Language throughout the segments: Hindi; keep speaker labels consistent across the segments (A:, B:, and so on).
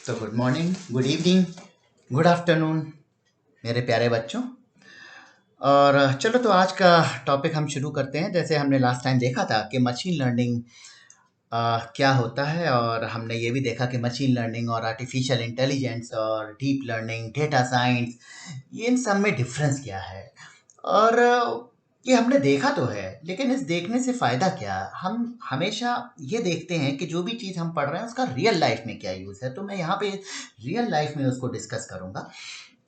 A: तो good morning, good evening, good afternoon मेरे प्यारे बच्चों। और चलो तो आज का टॉपिक हम शुरू करते हैं। जैसे हमने लास्ट टाइम देखा था कि मशीन लर्निंग क्या होता है, और हमने ये भी देखा कि मशीन लर्निंग और आर्टिफिशियल इंटेलिजेंस और डीप लर्निंग, डेटा साइंस, ये इन सब में डिफरेंस क्या है। और ये हमने देखा तो है, लेकिन इस देखने से फ़ायदा क्या? हम हमेशा ये देखते हैं कि जो भी चीज़ हम पढ़ रहे हैं उसका रियल लाइफ में क्या यूज़ है। तो मैं यहाँ पे रियल लाइफ में उसको डिस्कस करूँगा।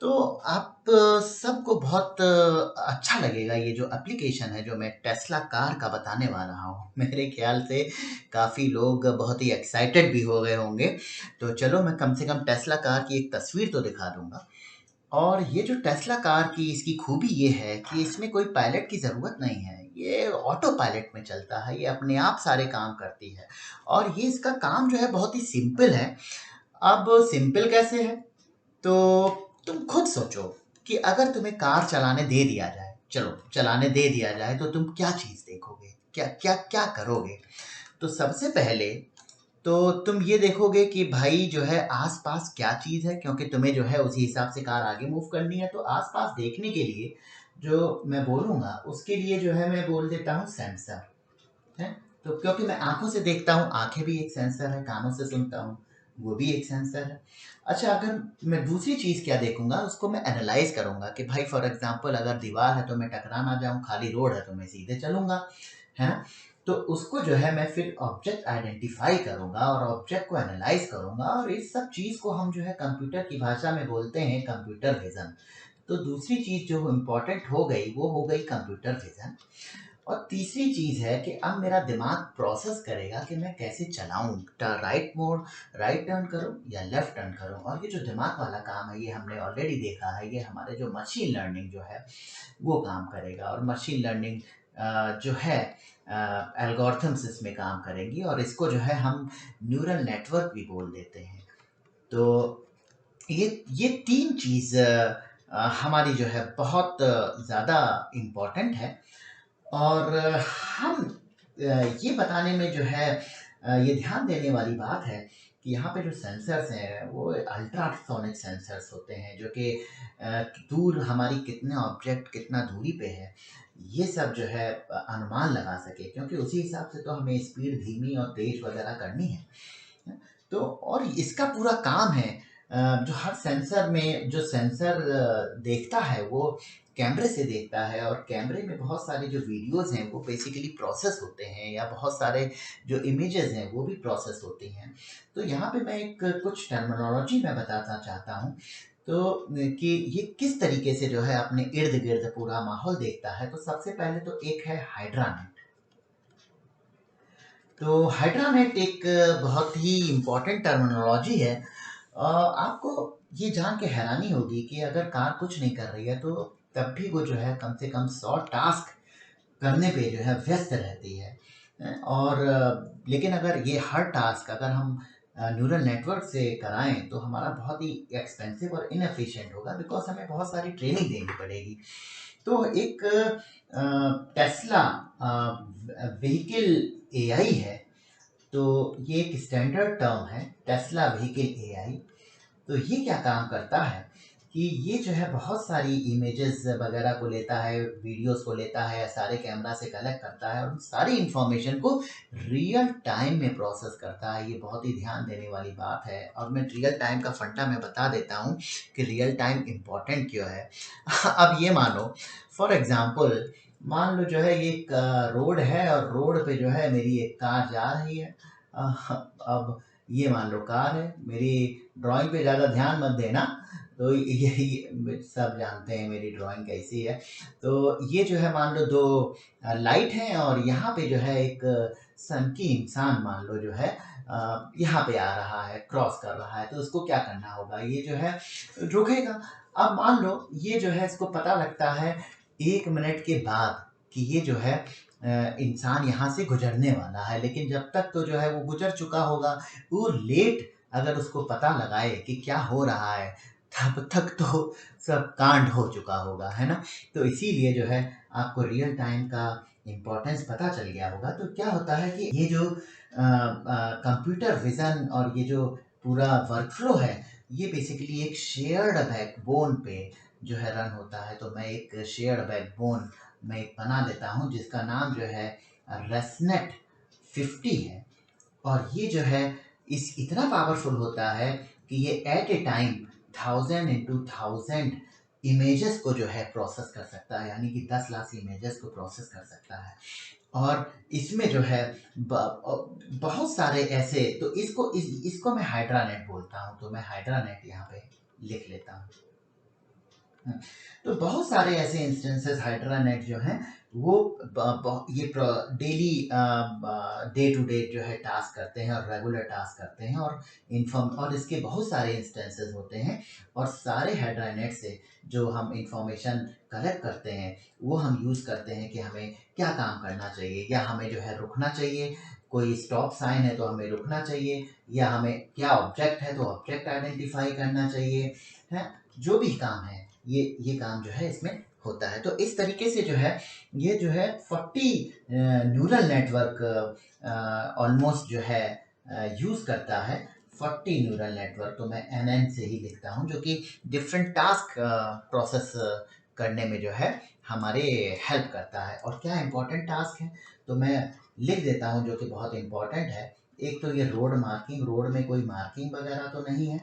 A: तो आप सबको बहुत अच्छा लगेगा ये जो एप्लीकेशन है जो मैं टेस्ला कार का बताने वाला हूँ। मेरे ख्याल से काफ़ी लोग बहुत ही एक्साइटेड भी हो गए होंगे। तो चलो मैं कम से कम टेस्ला कार की एक तस्वीर तो दिखा दूँगा। और ये जो टेस्ला कार की इसकी खूबी ये है कि इसमें कोई पायलट की ज़रूरत नहीं है। ये ऑटो पायलट में चलता है, ये अपने आप सारे काम करती है। और ये इसका काम जो है बहुत ही सिंपल है। अब सिंपल कैसे है? तो तुम खुद सोचो कि अगर तुम्हें कार चलाने दे दिया जाए, चलो चलाने दे दिया जाए, तो तुम क्या चीज़ देखोगे? क्या क्या क्या करोगे? तो सबसे पहले तो तुम ये देखोगे कि भाई जो है आस-पास क्या चीज़ है, क्योंकि तुम्हें जो है उसी हिसाब से कार आगे मूव करनी है। तो आस-पास देखने के लिए जो मैं बोलूँगा उसके लिए जो है मैं बोल देता हूँ सेंसर, हैं? तो क्योंकि मैं आँखों से देखता हूँ, आँखें भी एक सेंसर है, कानों से सुनता हूँ, वो भी एक सेंसर है। अच्छा, अगर मैं दूसरी चीज़ क्या देखूँगा, उसको मैं एनालाइज़ करूँगा कि भाई फॉर एग्ज़ाम्पल अगर दीवार है तो मैं टकरा ना जाऊँ, खाली रोड है तो मैं सीधे चलूँगा, है ना? तो उसको जो है मैं फिर ऑब्जेक्ट आइडेंटिफ़ाई करूँगा और ऑब्जेक्ट को एनालाइज़ करूँगा, और इस सब चीज़ को हम जो है कंप्यूटर की भाषा में बोलते हैं कंप्यूटर विज़न। तो दूसरी चीज़ जो इम्पोर्टेंट हो गई, वो हो गई कंप्यूटर विज़न। और तीसरी चीज़ है कि अब मेरा दिमाग प्रोसेस करेगा कि मैं कैसे चलाऊँ, राइट टर्न करूँ या लेफ्ट टर्न करूँ। और ये जो दिमाग वाला काम है ये हमने ऑलरेडी देखा है, ये हमारे जो मशीन लर्निंग जो है वो काम करेगा। और मशीन लर्निंग जो है एल्गोरिथम्स इसमें काम करेंगी, और इसको जो है हम न्यूरल नेटवर्क भी बोल देते हैं। तो ये 3 चीज़ हमारी जो है बहुत ज़्यादा इम्पोर्टेंट है। और हम ये बताने में जो है ये ध्यान देने वाली बात है कि यहाँ पे जो सेंसर्स हैं वो अल्ट्रासोनिक सेंसर्स होते हैं, जो कि दूर हमारी कितने ऑब्जेक्ट कितना दूरी पे है ये सब जो है अनुमान लगा सके, क्योंकि उसी हिसाब से तो हमें स्पीड धीमी और तेज वगैरह करनी है। तो और इसका पूरा काम है जो हर सेंसर में जो सेंसर देखता है वो कैमरे से देखता है, और कैमरे में बहुत सारे जो वीडियोज़ हैं वो बेसिकली प्रोसेस होते हैं, या बहुत सारे जो इमेजेस हैं वो भी प्रोसेस होती हैं। तो यहाँ पे मैं एक कुछ टर्मिनोलॉजी मैं बताना चाहता हूँ। तो कि ये किस तरीके से जो है अपने इर्द-गिर्द पूरा माहौल देखता है। तो सबसे पहले तो एक है हाइड्रानेट। तो हाइड्रानेट एक बहुत ही इम्पोर्टेंट टर्मिनोलॉजी है। आपको ये जान के हैरानी होगी कि अगर कार कुछ नहीं कर रही है तो तब भी वो जो है कम से कम 100 टास्क करने पे जो है व्यस्त रहती है। और लेकिन अगर ये हर टास्क अगर हम न्यूरल नेटवर्क से कराएँ तो हमारा बहुत ही एक्सपेंसिव और इनएफिशिएंट होगा, बिकॉज़ हमें बहुत सारी ट्रेनिंग देनी पड़ेगी। तो एक टेस्ला व्हीकल एआई है। तो ये एक स्टैंडर्ड टर्म है, टेस्ला व्हीकल एआई। तो ये क्या काम करता है कि ये जो है बहुत सारी इमेजेस वगैरह को लेता है, वीडियोस को लेता है, सारे कैमरा से कलेक्ट करता है और उन सारी इंफॉर्मेशन को रियल टाइम में प्रोसेस करता है। ये बहुत ही ध्यान देने वाली बात है, और मैं रियल टाइम का फंडा मैं बता देता हूँ कि रियल टाइम इम्पोर्टेंट क्यों है। अब ये मानो, फॉर एग्जांपल मान लो जो है ये एक रोड है, और रोड पे जो है मेरी एक कार जा रही है। अब ये मान लो कार है, मेरी ड्राइंग पे ज़्यादा ध्यान मत देना। तो ये सब जानते हैं मेरी ड्राइंग कैसी है। तो ये जो है मान लो 2 लाइट हैं, और यहाँ पे जो है एक सन की इंसान मान लो जो है यहाँ पे आ रहा है, क्रॉस कर रहा है। तो उसको क्या करना होगा, ये जो है रुकेगा। अब मान लो ये जो है इसको पता लगता है 1 मिनट के बाद कि ये जो है इंसान यहाँ से गुज़रने वाला है, लेकिन जब तक तो जो है वो गुज़र चुका होगा। वो लेट अगर उसको पता लगाए कि क्या हो रहा है, तब तक तो सब कांड हो चुका होगा, है ना? तो इसीलिए जो है आपको रियल टाइम का इम्पोर्टेंस पता चल गया होगा। तो क्या होता है कि ये जो कंप्यूटर विज़न और ये जो पूरा वर्कफ्लो है, ये बेसिकली एक शेयर्ड बैकबोन पे जो है रन होता है। तो मैं एक शेयर्ड बैकबोन मैं बना लेता हूँ जिसका नाम जो है रेसनेट 50 है। और ये जो है इस इतना पावरफुल होता है कि ये एट ए टाइम 1000 × 1000 इमेजेस को जो है प्रोसेस कर सकता है, यानी कि 10 लाख इमेजेस को प्रोसेस कर सकता है। और इसमें जो है बहुत सारे ऐसे, तो इसको मैं हाइड्रानेट बोलता हूँ, तो मैं हाइड्रानेट यहाँ पे लिख लेता हूँ। तो बहुत सारे ऐसे इंस्टेंसेस हाइड्रानेट जो हैं वो ये डेली डे टू डे जो है टास्क करते हैं और रेगुलर टास्क करते हैं और इसके बहुत सारे इंस्टेंसेस होते हैं। और सारे हाइड्रानेट से जो हम इंफॉर्मेशन कलेक्ट करते हैं वो हम यूज़ करते हैं कि हमें क्या काम करना चाहिए, या हमें जो है रुकना चाहिए, कोई स्टॉप साइन है तो हमें रुकना चाहिए, या हमें क्या ऑब्जेक्ट है तो ऑब्जेक्ट आइडेंटिफाई करना चाहिए, है जो भी काम है ये काम जो है इसमें होता है। तो इस तरीके से जो है ये जो है 40 न्यूरल नेटवर्क ऑलमोस्ट जो है यूज़ करता है। 40 न्यूरल नेटवर्क, तो मैं NN से ही लिखता हूँ, जो कि डिफरेंट टास्क प्रोसेस करने में जो है हमारे हेल्प करता है। और क्या इम्पोर्टेंट टास्क है तो मैं लिख देता हूँ जो कि बहुत इम्पोर्टेंट है। एक तो ये रोड मार्किंग, रोड में कोई मार्किंग वगैरह तो नहीं है।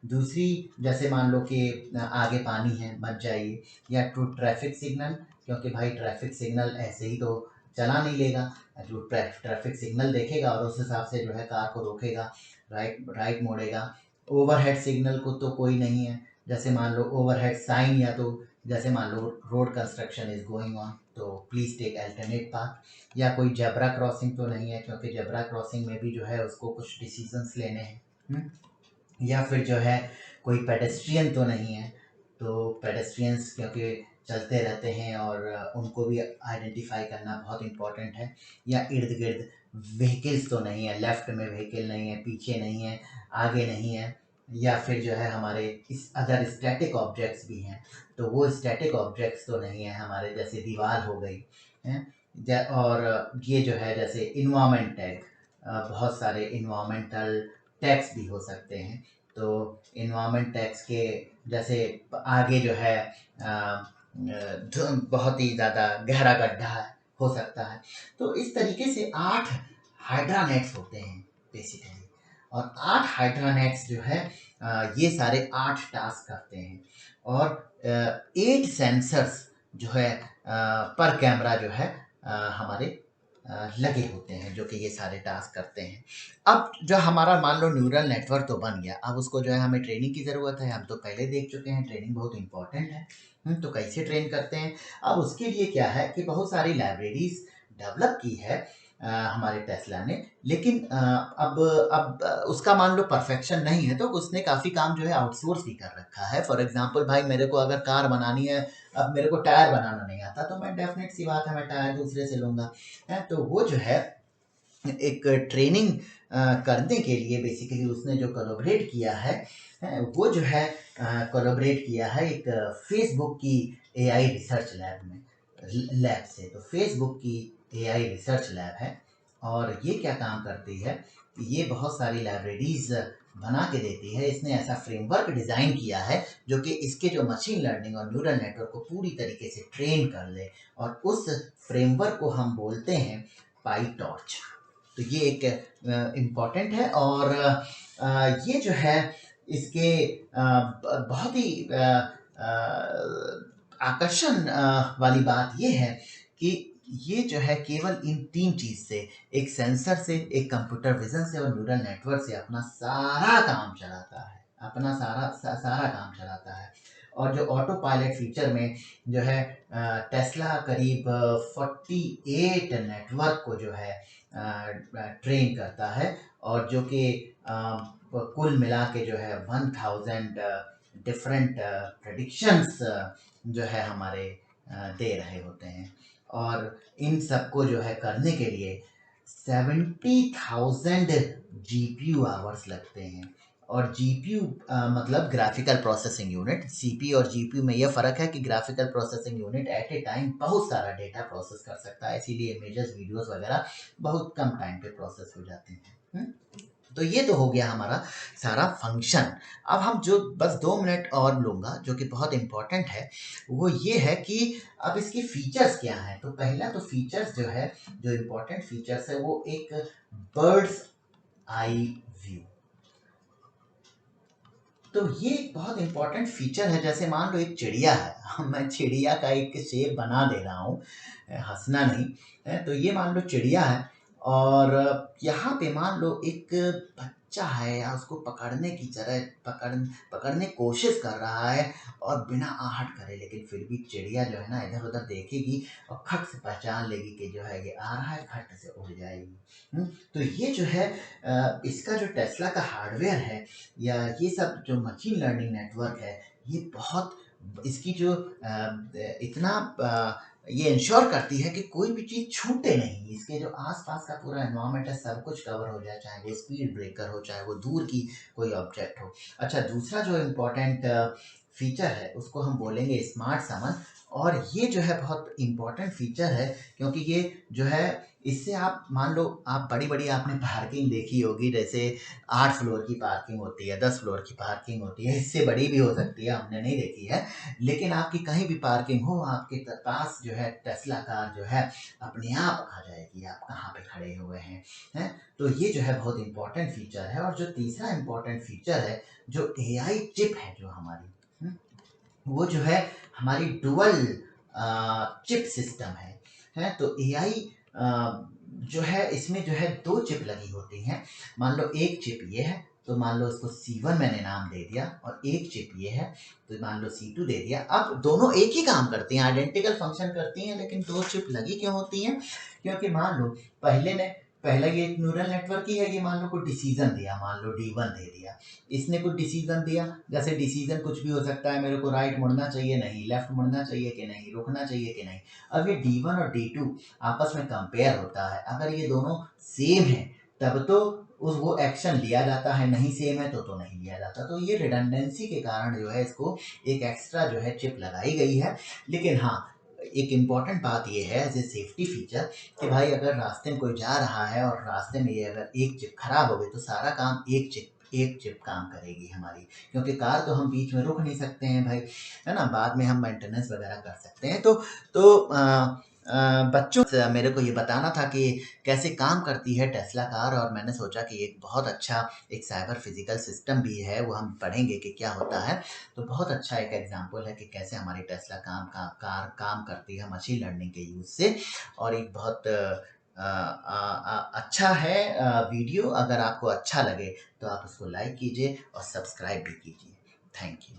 A: दूसरी, जैसे मान लो कि आगे पानी है मत जाइए, या टू ट्रैफिक सिग्नल, क्योंकि भाई ट्रैफिक सिग्नल ऐसे ही तो चला नहीं लेगा, जो ट्रैफिक सिग्नल देखेगा और उस हिसाब से जो है कार को रोकेगा, राइट मोड़ेगा। ओवरहेड सिग्नल को तो कोई नहीं है, जैसे मान लो ओवरहेड साइन, या तो जैसे मान लो road construction is going on तो प्लीज़ टेक अल्टरनेट पाथ। या कोई जेब्रा क्रॉसिंग तो नहीं है, क्योंकि जेब्रा क्रॉसिंग में भी जो है उसको कुछ डिसीजंस लेने हैं। या फिर जो है कोई पेडेस्ट्रियन तो नहीं है, तो पेडेस्ट्रियंस क्योंकि चलते रहते हैं और उनको भी आइडेंटिफाई करना बहुत इम्पोर्टेंट है। या इर्द गिर्द व्हीकल्स तो नहीं है, लेफ्ट में व्हीकल नहीं है, पीछे नहीं है, आगे नहीं है। या फिर जो है हमारे इस अदर स्टैटिक ऑब्जेक्ट्स भी हैं, तो वो स्टैटिक ऑब्जेक्ट्स तो नहीं है हमारे, जैसे दीवार हो गई है। और ये जो है जैसे इन्वायरमेंट टैग, बहुत सारे इन्वायरमेंटल टैग्स भी हो सकते हैं। तो इन्वायरमेंट टैग्स के जैसे आगे जो है बहुत ही ज़्यादा गहरा गड्ढा हो सकता है। तो इस तरीके से 8 हाइड्रानेट्स होते हैं बेसिकली। और 8 हाइड्रानेट्स जो है ये सारे 8 टास्क करते हैं। और 8 सेंसर्स जो है पर कैमरा जो है हमारे लगे होते हैं, जो कि ये सारे टास्क करते हैं। अब जो हमारा मान लो न्यूरल नेटवर्क तो बन गया, अब उसको जो है हमें ट्रेनिंग की ज़रूरत है। हम तो पहले देख चुके हैं ट्रेनिंग बहुत इंपॉर्टेंट है। तो कैसे ट्रेन करते हैं? अब उसके लिए क्या है कि बहुत सारी लाइब्रेरीज डेवलप की है हमारे टेस्ला ने, लेकिन अब उसका मान लो परफेक्शन नहीं है, तो उसने काफ़ी काम जो है आउटसोर्स भी कर रखा है। फॉर एग्जांपल भाई मेरे को अगर कार बनानी है, अब मेरे को टायर बनाना नहीं आता, तो मैं डेफिनेट सी बात है मैं टायर दूसरे से लूँगा। तो वो जो है एक ट्रेनिंग करने के लिए बेसिकली उसने जो कोलैबोरेट किया है, वो जो है कोलैबोरेट किया है एक फेसबुक की एआई रिसर्च लैब से। तो फेसबुक की एआई रिसर्च लैब है, और ये क्या काम करती है कि ये बहुत सारी लाइब्रेरीज बना के देती है। इसने ऐसा फ्रेमवर्क डिज़ाइन किया है जो कि इसके जो मशीन लर्निंग और न्यूरल नेटवर्क को पूरी तरीके से ट्रेन कर ले, और उस फ्रेमवर्क को हम बोलते हैं पाई टॉर्च। तो ये एक इम्पॉर्टेंट है। और ये जो है इसके बहुत ही आकर्षण वाली बात ये है कि ये जो है केवल इन 3 चीज़ से, एक सेंसर से, एक कंप्यूटर विजन से और न्यूरल नेटवर्क से अपना सारा काम चलाता है, अपना सारा काम चलाता है। और जो ऑटो पायलट फीचर में जो है टेस्ला करीब 48 नेटवर्क को जो है ट्रेन करता है, और जो कि कुल मिला के जो है 1000 डिफरेंट प्रेडिक्शंस जो है हमारे दे रहे होते हैं। और इन सबको जो है करने के लिए 70,000 जीपीयू आवर्स लगते हैं। और जीपीयू मतलब ग्राफिकल प्रोसेसिंग यूनिट। सीपीयू और जीपीयू में यह फ़र्क है कि graphical processing unit at a time बहुत सारा डेटा प्रोसेस कर सकता है, इसीलिए इमेजेस वीडियोस वगैरह बहुत कम टाइम पे प्रोसेस हो जाते हैं। तो ये तो हो गया हमारा सारा फंक्शन। अब हम जो बस 2 मिनट और लूँगा जो कि बहुत इम्पोर्टेंट है, वो ये है कि अब इसकी फीचर्स क्या हैं। तो पहला तो फीचर्स जो है, जो इम्पोर्टेंट फीचर्स है वो एक बर्ड्स आई व्यू। तो ये एक बहुत इम्पोर्टेंट फीचर है। जैसे मान लो एक चिड़िया है, मैं चिड़िया का एक शेर बना दे रहा हूँ, हंसना नहीं है। तो ये मान लो चिड़िया है और यहाँ पे मान लो एक बच्चा है या उसको पकड़ने की तरह पकड़ने की कोशिश कर रहा है और बिना आहट करे, लेकिन फिर भी चिड़िया जो है ना इधर उधर देखेगी और खट से पहचान लेगी कि जो है ये आ रहा है, खट से उड़ जाएगी। तो ये जो है इसका जो टेस्ला का हार्डवेयर है या ये सब जो मशीन लर्निंग नेटवर्क है, ये बहुत इसकी जो इतना ये इंश्योर करती है कि कोई भी चीज़ छूटे नहीं। इसके जो आसपास का पूरा एनवायरनमेंट है सब कुछ कवर हो जाए, चाहे वो स्पीड ब्रेकर हो, चाहे वो दूर की कोई ऑब्जेक्ट हो। अच्छा, दूसरा जो इम्पोर्टेंट फीचर है उसको हम बोलेंगे स्मार्ट समन। और ये जो है बहुत इम्पोर्टेंट फीचर है क्योंकि ये जो है इससे आप मान लो आप बड़ी-बड़ी आपने पार्किंग देखी होगी, जैसे 8 फ्लोर की पार्किंग होती है, 10 फ्लोर की पार्किंग होती है, इससे बड़ी भी हो सकती है, हमने नहीं देखी है। लेकिन आपकी कहीं भी पार्किंग हो, आपके पास जो है टेस्ला कार जो है अपने आप आ जाएगी, आप कहाँ पे खड़े हुए हैं? तो ये जो है बहुत इम्पोर्टेंट फीचर है। और जो तीसरा इम्पोर्टेंट फीचर है, जो एआई चिप है जो हमारी, हुँ, वो जो है हमारी डुअल चिप सिस्टम है। तो एआई जो है इसमें जो है 2 चिप लगी होती हैं। मान लो एक चिप ये है, तो मान लो इसको C1 मैंने नाम दे दिया और एक चिप ये है, तो मान लो C2 दे दिया। अब दोनों एक ही काम करती हैं, आइडेंटिकल फंक्शन करती हैं, लेकिन 2 चिप लगी क्यों होती हैं? क्योंकि मान लो पहला ये एक न्यूरल नेटवर्क ही है, ये मान लो कोई डिसीज़न दिया, मान लो D1 दे दिया। इसने कुछ डिसीज़न दिया, जैसे डिसीज़न कुछ भी हो सकता है, मेरे को राइट मुड़ना चाहिए, नहीं, लेफ्ट मुड़ना चाहिए कि नहीं, रुकना चाहिए कि नहीं। अब ये D1 और D2 आपस में कंपेयर होता है, अगर ये दोनों सेम है तब तो उस वो एक्शन लिया जाता है, नहीं सेम है तो नहीं लिया जाता। तो ये रिडंडेंसी के कारण जो है इसको एक एक्स्ट्रा जो है चिप लगाई गई है। लेकिन हाँ, एक इम्पॉर्टेंट बात ये है एज़ ए सेफ्टी फीचर कि भाई अगर रास्ते में कोई जा रहा है और रास्ते में ये अगर एक चिप खराब हो गई तो सारा काम एक चिप काम करेगी हमारी। क्योंकि कार तो हम बीच में रोक नहीं सकते हैं भाई, है ना? बाद में हम मेंटेनेंस वगैरह कर सकते हैं। तो बच्चों से मेरे को ये बताना था कि कैसे काम करती है टेस्ला कार। और मैंने सोचा कि एक बहुत अच्छा एक साइबर फिजिकल सिस्टम भी है, वो हम पढ़ेंगे कि क्या होता है। तो बहुत अच्छा एक एग्जांपल है कि कैसे हमारी टेस्ला कार काम करती है मशीन लर्निंग के यूज़ से। और एक बहुत अच्छा है वीडियो। अगर आपको अच्छा लगे तो आप उसको लाइक कीजिए और सब्सक्राइब भी कीजिए। Thank you.